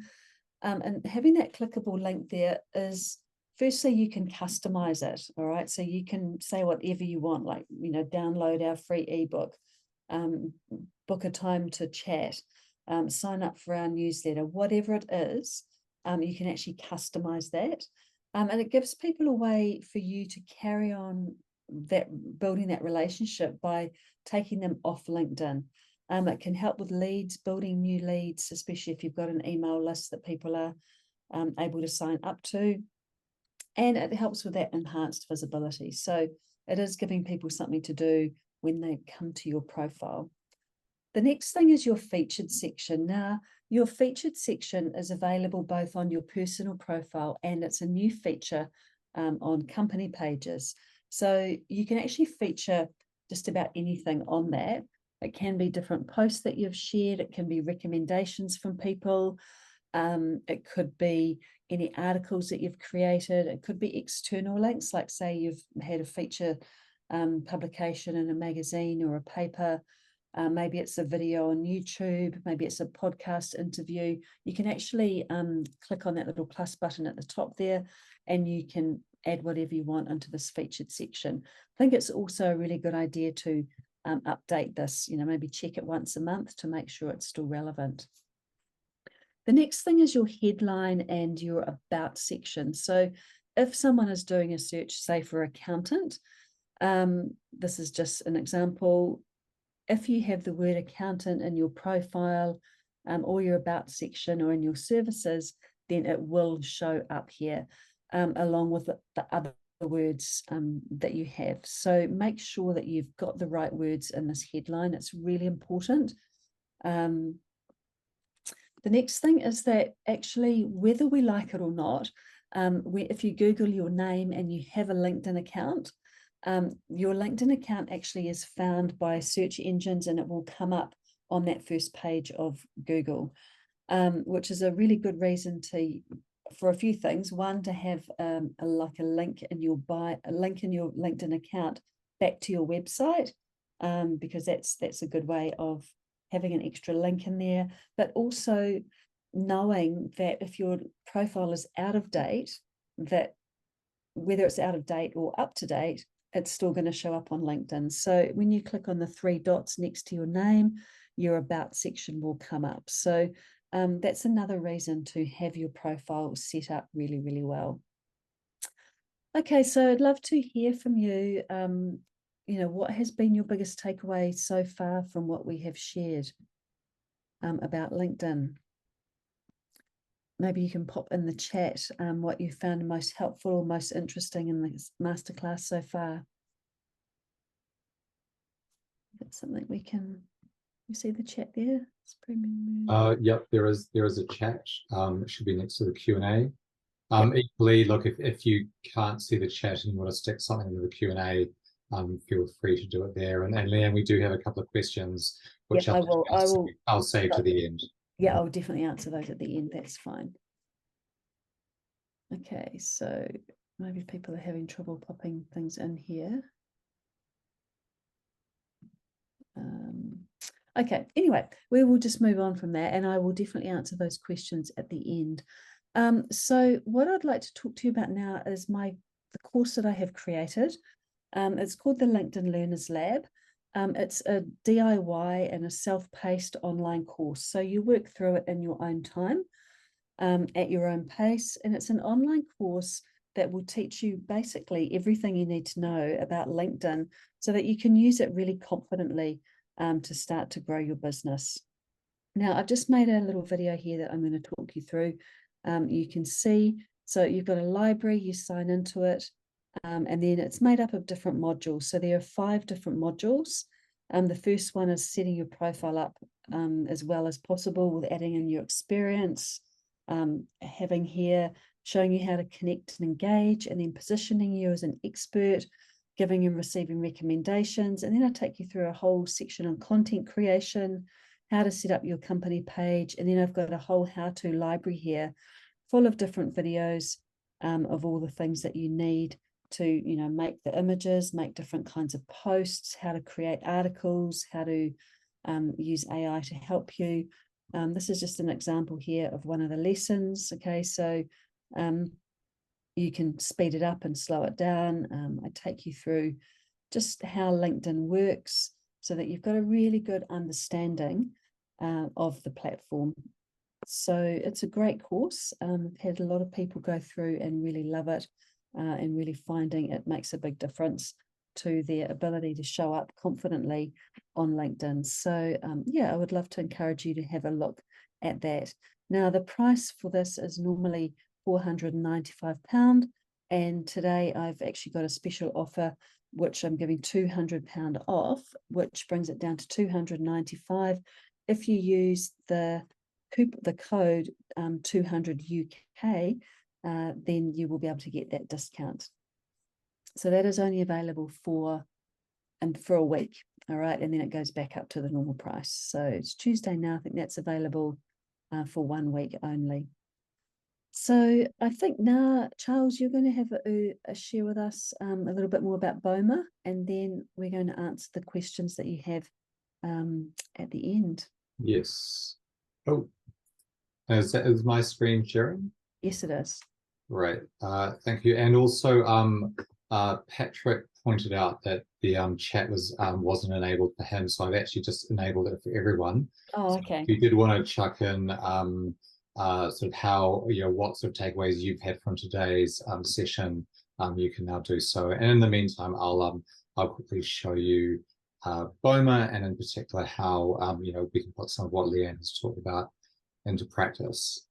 And having that clickable link there is, firstly, you can customize it, all right? So you can say whatever you want, like, download our free ebook, book a time to chat, sign up for our newsletter, whatever it is, you can actually customize that. And it gives people a way for you to carry on building that relationship by taking them off LinkedIn. It can help with leads, building new leads, especially if you've got an email list that people are able to sign up to. And it helps with that enhanced visibility. So it is giving people something to do when they come to your profile. The next thing is your featured section. Now, your featured section is available both on your personal profile, and it's a new feature on company pages. So you can actually feature just about anything on that. It can be different posts that you've shared. It can be recommendations from people. It could be any articles that you've created. It could be external links, like say you've had a feature publication in a magazine or a paper. Maybe it's a video on YouTube. Maybe it's a podcast interview. You can actually click on that little plus button at the top there, and you can add whatever you want into this featured section. I think it's also a really good idea to update this, maybe check it once a month to make sure it's still relevant. The next thing is your headline and your about section. So if someone is doing a search, say for accountant, this is just an example. If you have the word accountant in your profile, or your about section or in your services, then it will show up here, along with the other words that you have. So make sure that you've got the right words in this headline. It's really important. The next thing is that actually, whether we like it or not, if you Google your name and you have a LinkedIn account, your LinkedIn account actually is found by search engines, and it will come up on that first page of Google, which is a really good reason for a few things. One, to have a link in your LinkedIn account back to your website, because that's a good way of having an extra link in there. But also knowing that if your profile is out of date, that whether it's out of date or up to date, it's still going to show up on LinkedIn. So when you click on the 3 dots next to your name, your about section will come up. So that's another reason to have your profile set up really, really well. Okay, so I'd love to hear from you. What has been your biggest takeaway so far from what we have shared about LinkedIn? Maybe you can pop in the chat what you found most helpful or most interesting in this masterclass so far. That's something we can. You see the chat there? It's Yep, there is a chat. It should be next to the Q&A. Equally, look, if you can't see the chat and you want to stick something into the Q&A, feel free to do it there. And Leanne, we do have a couple of questions, which I'll save to the end. Yeah, I'll definitely answer those at the end. That's fine. Okay, so maybe people are having trouble popping things in here. Okay, anyway, we will just move on from that, and I will definitely answer those questions at the end. So what I'd like to talk to you about now is the course that I have created. It's called the LinkedIn Learners Lab. It's a DIY and a self-paced online course. So you work through it in your own time, at your own pace. And it's an online course that will teach you basically everything you need to know about LinkedIn so that you can use it really confidently to start to grow your business. Now, I've just made a little video here that I'm going to talk you through. You can see, so you've got a library, you sign into it, and then it's made up of different modules. So there are 5 different modules. The first one is setting your profile up as well as possible with adding in your experience, having here, showing you how to connect and engage, and then positioning you as an expert, giving and receiving recommendations. And then I take you through a whole section on content creation, how to set up your company page. And then I've got a whole how-to library here full of different videos of all the things that you need to, make the images, make different kinds of posts, how to create articles, how to use AI to help you. This is just an example here of one of the lessons. Okay, so you can speed it up and slow it down. I take you through just how LinkedIn works so that you've got a really good understanding of the platform. So it's a great course. I've had a lot of people go through and really love it and really finding it makes a big difference to their ability to show up confidently on LinkedIn. So yeah, I would love to encourage you to have a look at that. Now, the price for this is normally £495, and today I've actually got a special offer which I'm giving £200 off, which brings it down to £295. If you use the code 200UK, then you will be able to get that discount. So that is only available for a week, all right, and then it goes back up to the normal price. So it's Tuesday now. I think that's available for 1 week only. So I think now, Charles, you're going to have a share with us a little bit more about Boma, and then we're going to answer the questions that you have at the end. Yes. Oh, is my screen sharing? Yes, it is. Right. Thank you. And also, Patrick pointed out that the chat wasn't enabled for him, so I've actually just enabled it for everyone. Oh, okay. So if you did want to chuck in sort of how, what sort of takeaways you've had from today's session, you can now do so. And in the meantime, I'll quickly show you Boma, and in particular how we can put some of what Leanne has talked about into practice.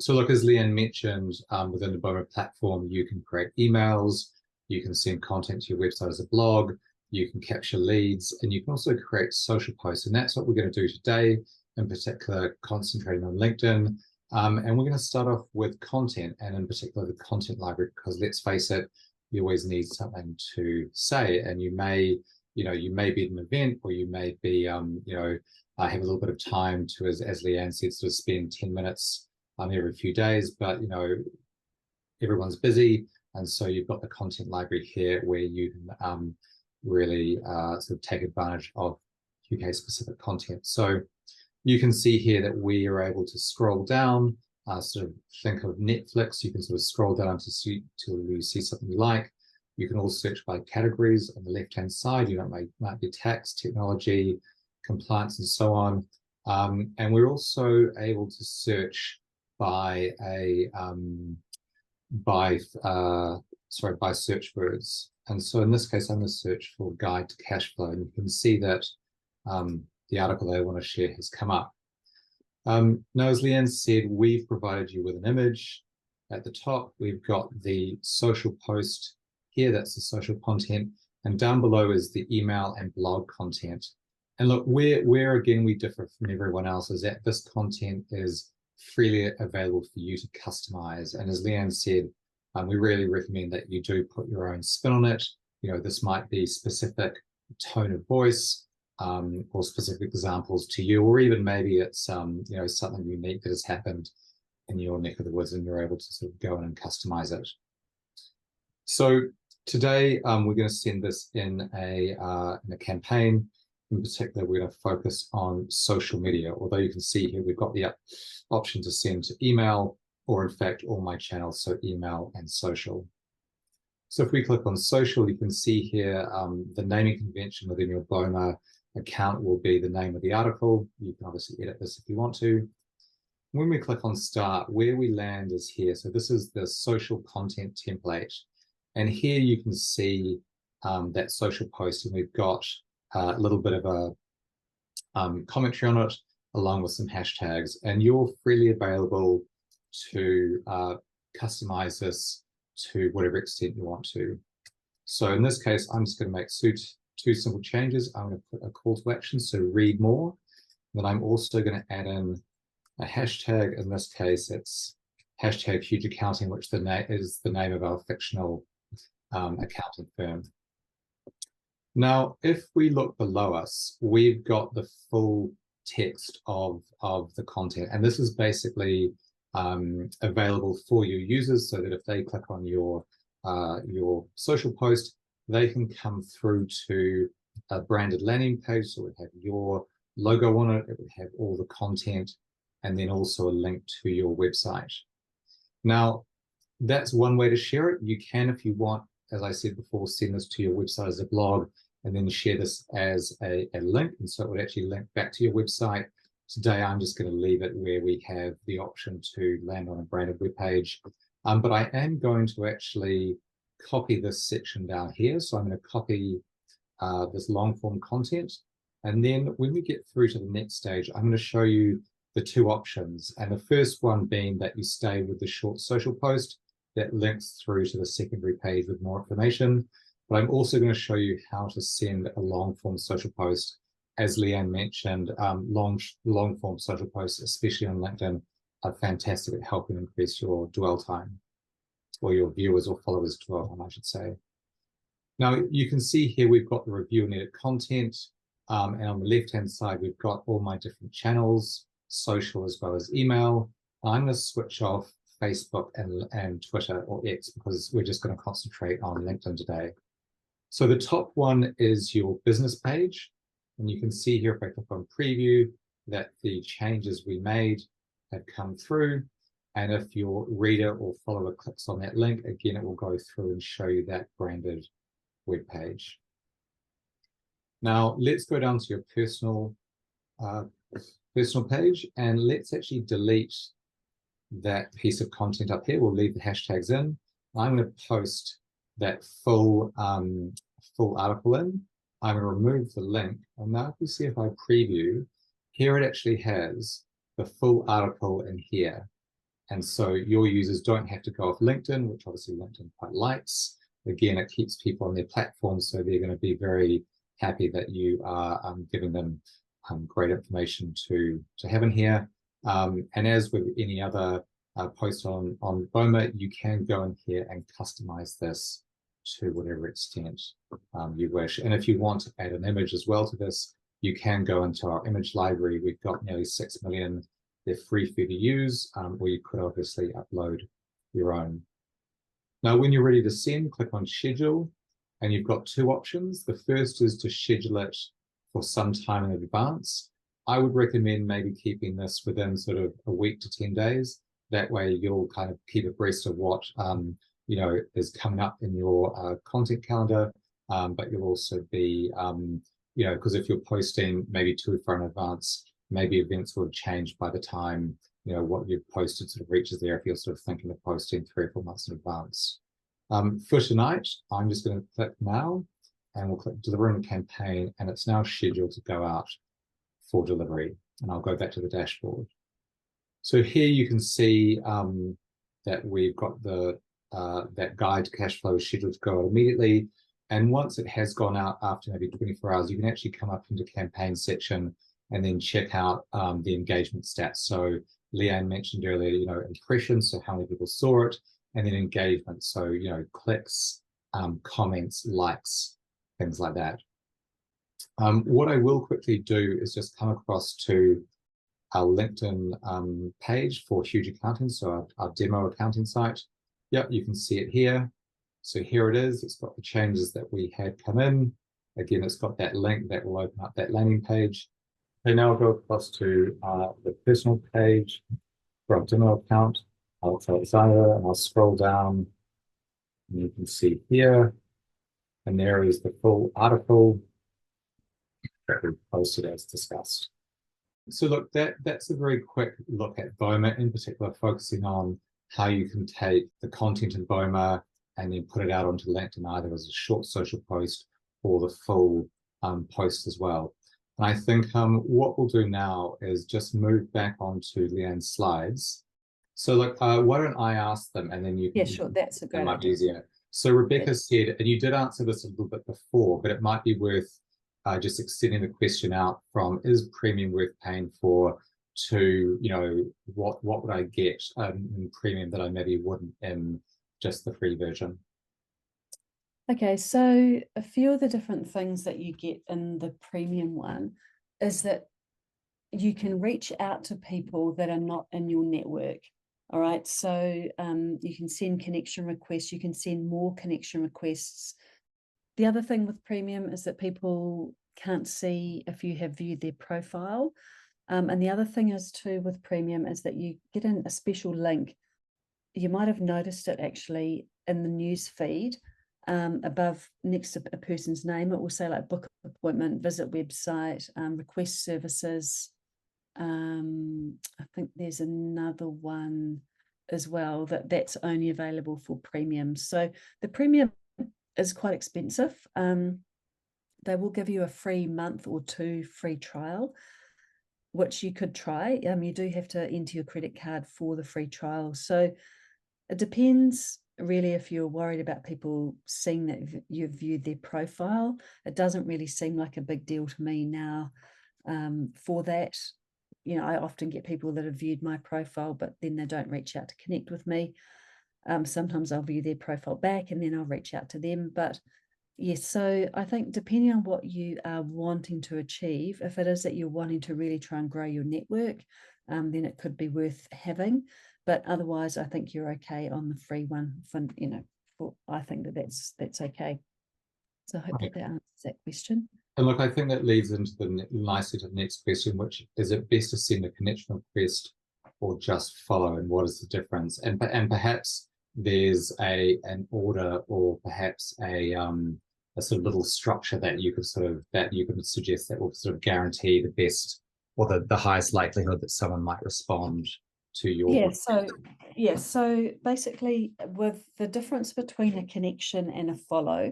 So look, as Leanne mentioned, within the Boma platform, you can create emails, you can send content to your website as a blog, you can capture leads, and you can also create social posts. And that's what we're going to do today, in particular, concentrating on LinkedIn. And we're going to start off with content, and in particular, the content library, because let's face it, you always need something to say. And you may be at an event, or you may be, have a little bit of time to, as Leanne said, sort of spend 10 minutes every few days, but everyone's busy, and so you've got the content library here where you can really sort of take advantage of UK specific content. So you can see here that we are able to scroll down, sort of think of Netflix. You can sort of scroll down till you see something you like. You can also search by categories on the left-hand side. Might be tax, technology, compliance, and so on. And we're also able to search by search words. And so in this case, I'm going to search for guide to cash flow, and you can see that the article that I want to share has come up. Now, as Leanne said, we've provided you with an image. At the top, we've got the social post here, that's the social content, and down below is the email and blog content. And look, where again we differ from everyone else is that this content is freely available for you to customize. And as Leanne said, we really recommend that you do put your own spin on it. This might be specific tone of voice, or specific examples to you, or even maybe it's something unique that has happened in your neck of the woods, and you're able to sort of go in and customize it. So today we're going to send this in a campaign. In particular, we're going to focus on social media, although you can see here we've got the option to send to email, or in fact all my channels, so email and social. So if we click on social, you can see here the naming convention within your Boma account will be the name of the article. You can obviously edit this if you want to. When we click on start, where we land is here. So this is the social content template. And here you can see that social post, and we've got a little bit of a commentary on it, along with some hashtags. And you're freely available to customize this to whatever extent you want to. So in this case, I'm just going to make two simple changes. I'm going to put a call to action, so read more. Then I'm also going to add in a hashtag. In this case, it's hashtag huge accounting, which is the name of our fictional accounting firm. Now, if we look below us, we've got the full text of the content, and this is basically available for your users, so that if they click on your social post, they can come through to a branded landing page. So it would have your logo on it, it would have all the content, and then also a link to your website. Now, that's one way to share it. You can, if you want, as I said before, send this to your website as a blog, and then share this as a link, and so it would actually link back to your website. Today, I'm just going to leave it where we have the option to land on a branded web page. But I am going to actually copy this section down here. So I'm going to copy this long form content. And then when we get through to the next stage, I'm going to show you the two options. And the first one being that you stay with the short social post that links through to the secondary page with more information. But I'm also going to show you how to send a long form social post. As Leanne mentioned, long form social posts, especially on LinkedIn, are fantastic at helping increase your dwell time, or your viewers or followers dwell time, I should say. Now, you can see here we've got the review and edit content, and on the left-hand side, we've got all my different channels, social as well as email. I'm going to switch off Facebook and Twitter, or X, because we're just going to concentrate on LinkedIn today. So the top one is your business page. And you can see here, if I click on preview, that the changes we made have come through. And if your reader or follower clicks on that link, again, it will go through and show you that branded web page. Now, let's go down to your personal personal page, and let's actually delete that piece of content up here. We'll leave the hashtags in. I'm going to post that full article in. I'm going to remove the link, and now if you see, if I preview, here it actually has the full article in here. And so your users don't have to go off LinkedIn, which obviously LinkedIn quite likes. Again, it keeps people on their platform, so they're going to be very happy that you are giving them great information to have in here. And as with any other post on Boma, you can go in here and customize this to whatever extent you wish. And if you want to add an image as well to this, you can go into our image library. We've got nearly 6 million. They're free for you to use, or you could obviously upload your own. Now, when you're ready to send, click on schedule, and you've got two options. The first is to schedule it for some time in advance. I would recommend maybe keeping this within sort of a week to 10 days. That way you'll kind of keep abreast of what is coming up in your content calendar, but you'll also be, because if you're posting maybe too far in advance, maybe events will have changed by the time what you've posted sort of reaches there, if you're sort of thinking of posting 3 or 4 months in advance. For tonight, I'm just going to click now, and we'll click deliver in the campaign, and it's now scheduled to go out for delivery. And I'll go back to the dashboard. So here you can see that we've got the that guide to cash flow is scheduled to go out immediately. And once it has gone out after maybe 24 hours, you can actually come up into campaign section and then check out the engagement stats. So Leanne mentioned earlier, impressions, so how many people saw it, and then engagement, so clicks, comments, likes, things like that. What I will quickly do is just come across to our LinkedIn page for Huge Accounting, so our demo accounting site. Yep, you can see it here. So here it is. It's got the changes that we had come in. Again, it's got that link that will open up that landing page. And now I'll go across to the personal page for our demo account. I'll tell Alexander, and I'll scroll down, and you can see here, and there is the full article that we posted as discussed. So look, that's a very quick look at Boma, in particular focusing on how you can take the content in Boma and then put it out onto LinkedIn either as a short social post or the full post as well. And I think what we'll do now is just move back onto Leanne's slides. So look, why don't I ask them, and then you can— Yeah, sure, that's a great much idea. easier. So Rebecca said, and you did answer this a little bit before, but it might be worth just extending the question out from, is premium worth paying for, to, what would I get in premium that I maybe wouldn't in just the free version? Okay, so a few of the different things that you get in the premium one is that you can reach out to people that are not in your network. All right, so you can send connection requests, you can send more connection requests. The other thing with premium is that people can't see if you have viewed their profile. And the other thing is too with premium is that you get in a special link. You might have noticed it actually in the news feed above next to a person's name. It will say like book appointment, visit website, request services. I think there's another one as well that's only available for premium. So the premium is quite expensive. They will give you a free month or 2 free trial, which you could try. You do have to enter your credit card for the free trial. So it depends really if you're worried about people seeing that you've viewed their profile. It doesn't really seem like a big deal to me now for that. I often get people that have viewed my profile, but then they don't reach out to connect with me. Sometimes I'll view their profile back and then I'll reach out to them. But yes, so I think depending on what you are wanting to achieve, if it is that you're wanting to really try and grow your network, then it could be worth having. But otherwise, I think you're okay on the free one. I think that's okay. So I hope that answers that question. And look, I think that leads into nicely to the next question, which is it best to send a connection request or just follow, and what is the difference? And perhaps there's an order, or perhaps a sort of little structure that you could suggest that will sort of guarantee the best or the highest likelihood that someone might respond to your So basically, with the difference between a connection and a follow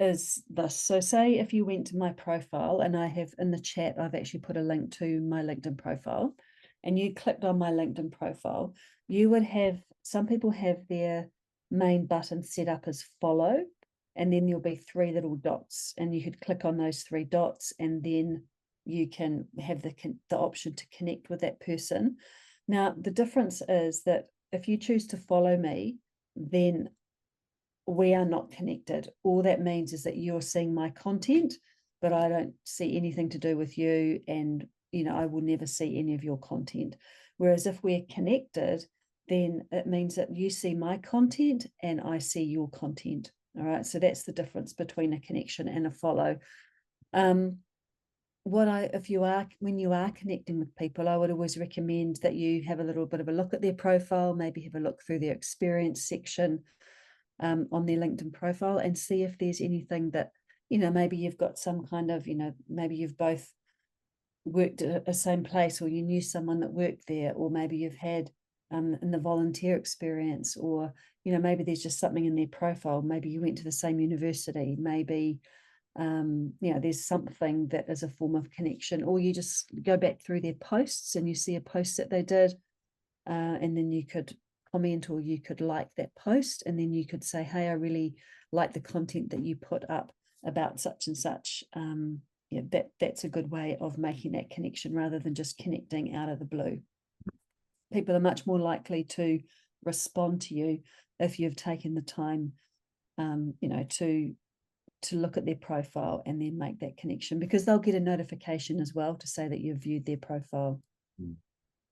is this. So say if you went to my profile, and I have in the chat, I've actually put a link to my LinkedIn profile, and you clicked on my LinkedIn profile, you would have, some people have their main button set up as follow, and then there'll be three little dots, and you could click on those three dots, and then you can have the option to connect with that person. Now, the difference is that if you choose to follow me, then we are not connected. All that means is that you're seeing my content, but I don't see anything to do with you, and I will never see any of your content. Whereas if we're connected, then it means that you see my content and I see your content. All right, so that's the difference between a connection and a follow. When you are connecting with people, I would always recommend that you have a little bit of a look at their profile, maybe have a look through their experience section on their LinkedIn profile, and see if there's anything that, maybe you've got some kind of, maybe you've both worked at the same place, or you knew someone that worked there, or maybe you've had in the volunteer experience, or, maybe there's just something in their profile. Maybe you went to the same university, maybe there's something that is a form of connection, or you just go back through their posts and you see a post that they did, and then you could comment, or you could like that post, and then you could say, hey, I really like the content that you put up about such and such. That's a good way of making that connection, rather than just connecting out of the blue. People are much more likely to respond to you if you've taken the time to look at their profile and then make that connection, because they'll get a notification as well to say that you've viewed their profile.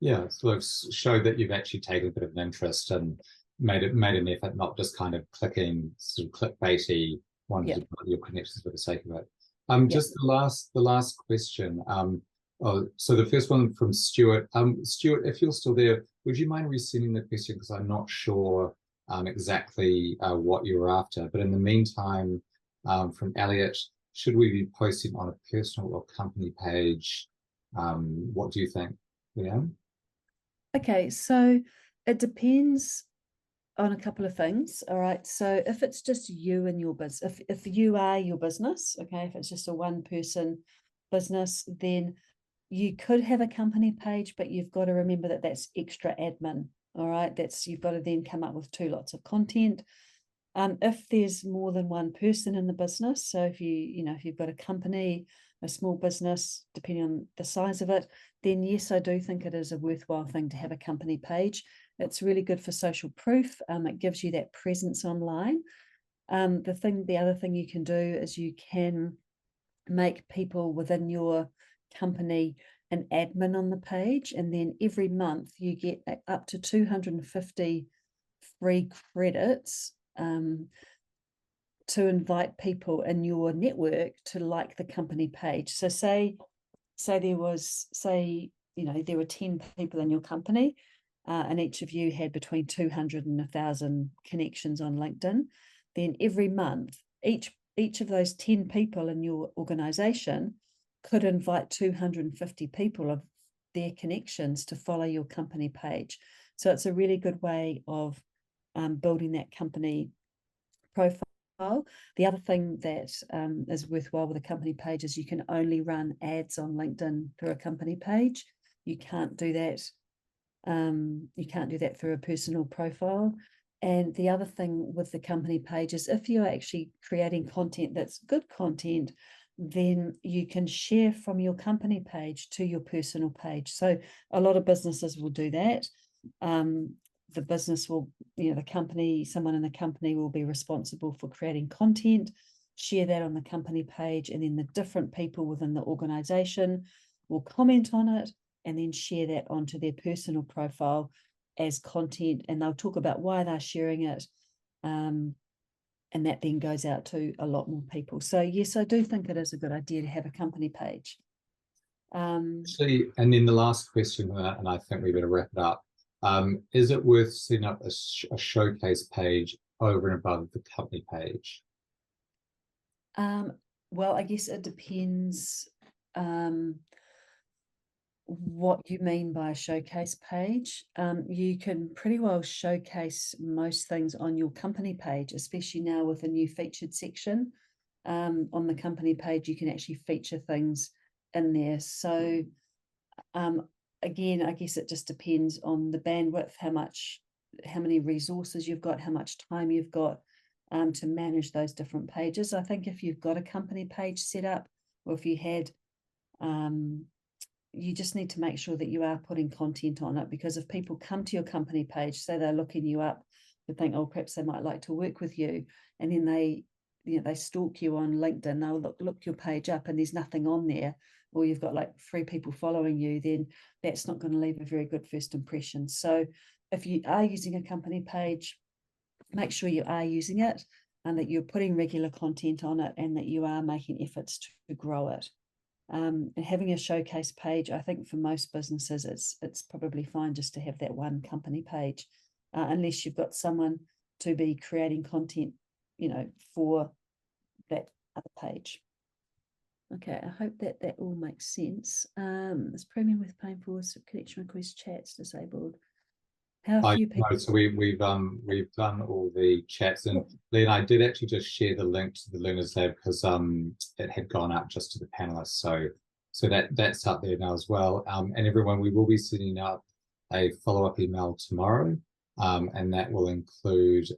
Yeah, sort of show that you've actually taken a bit of an interest and made an effort, not just kind of clicking sort of clickbaity ones to put your connections for the sake of it. Just the last question. So the first one from Stuart. Stuart, if you're still there, would you mind resending the question, because I'm not sure exactly what you're after. But in the meantime, from Elliot, should we be posting on a personal or company page? What do you think, Leanne? Okay, so it depends on a couple of things. All right, so if it's just you and your business, if you are your business, okay, if it's just a one person business, then you could have a company page, but you've got to remember that that's extra admin. All right, you've got to then come up with two lots of content. If there's more than one person in the business, so if you've got a company, a small business, depending on the size of it, then yes, I do think it is a worthwhile thing to have a company page. It's really good for social proof. It gives you that presence online. The other thing you can do is you can make people within your company an admin on the page, and then every month you get up to 250 free credits to invite people in your network to like the company page. So say there were 10 people in your company, and each of you had between 200 and 1,000 connections on LinkedIn. Then every month, each of those 10 people in your organization could invite 250 people of their connections to follow your company page. So it's a really good way of building that company profile. The other thing that is worthwhile with a company page is you can only run ads on LinkedIn through a company page. You can't do that. You can't do that through a personal profile. And the other thing with the company page is, if you're actually creating content that's good content, then you can share from your company page to your personal page. So a lot of businesses will do that. The business will, the company, someone in the company will be responsible for creating content, share that on the company page, and then the different people within the organization will comment on it and then share that onto their personal profile as content, and they'll talk about why they're sharing it, and that then goes out to a lot more people. So yes, I do think it is a good idea to have a company page. Actually, and then the last question, and I think we better wrap it up. Is it worth setting up a showcase page over and above the company page? Well, I guess it depends. what you mean by a showcase page. You can pretty well showcase most things on your company page, especially now with a new featured section. On the company page, you can actually feature things in there. So again, I guess it just depends on the bandwidth, how many resources you've got, how much time you've got to manage those different pages. I think if you've got a company page set up, or if you had, you just need to make sure that you are putting content on it, because if people come to your company page, say they're looking you up, they think, oh, perhaps they might like to work with you, and then they stalk you on LinkedIn, they'll look your page up and there's nothing on there, or you've got like 3 people following you, then that's not going to leave a very good first impression. So if you are using a company page, make sure you are using it and that you're putting regular content on it and that you are making efforts to grow it. And having a showcase page, I think for most businesses, it's probably fine just to have that one company page, unless you've got someone to be creating content, for that other page. Okay, I hope that all makes sense. Is premium with paying for connection request chats disabled? How few people? So we've done all the chats, and then I did actually just share the link to the Learners Lab because it had gone out just to the panelists. So that's up there now as well. And everyone, we will be sending out a follow-up email tomorrow, and that will include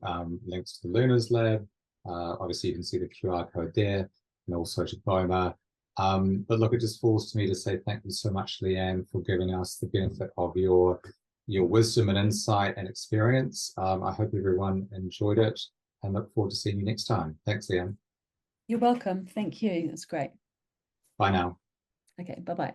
links to the Learners Lab. Obviously, you can see the QR code there, and also to Boma. But look, it just falls to me to say thank you so much, Leanne, for giving us the benefit of your wisdom and insight and experience. I hope everyone enjoyed it and look forward to seeing you next time. Thanks, Leanne. You're welcome. Thank you. That's great. Bye now. Okay, bye-bye.